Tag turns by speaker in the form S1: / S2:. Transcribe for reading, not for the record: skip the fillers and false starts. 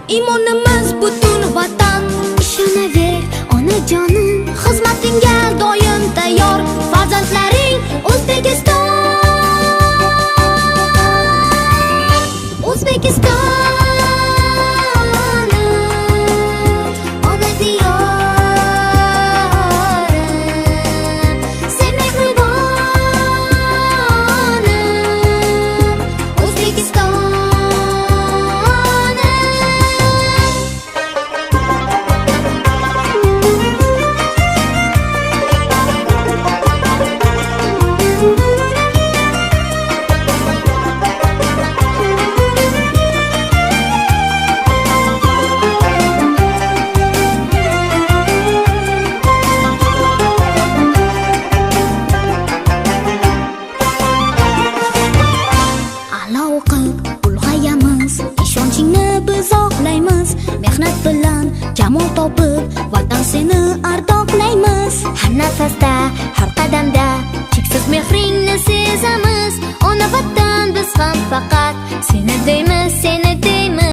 S1: Iymonimiz butun vatan. Ishonaver onajonim, xizmatingga doim tayyor. Farzandlaring O'zbekiston, ona diyorim, sen mehribonim, O'zbekistonim. Ishonchingni biz oqlaymiz, mehnat bilan jamol topib, vatan seni ardoqlaymiz. Har nafasda, har qadamda cheksiz mehringni sezamiz. Ona vatan, biz ham faqat seni deymiz.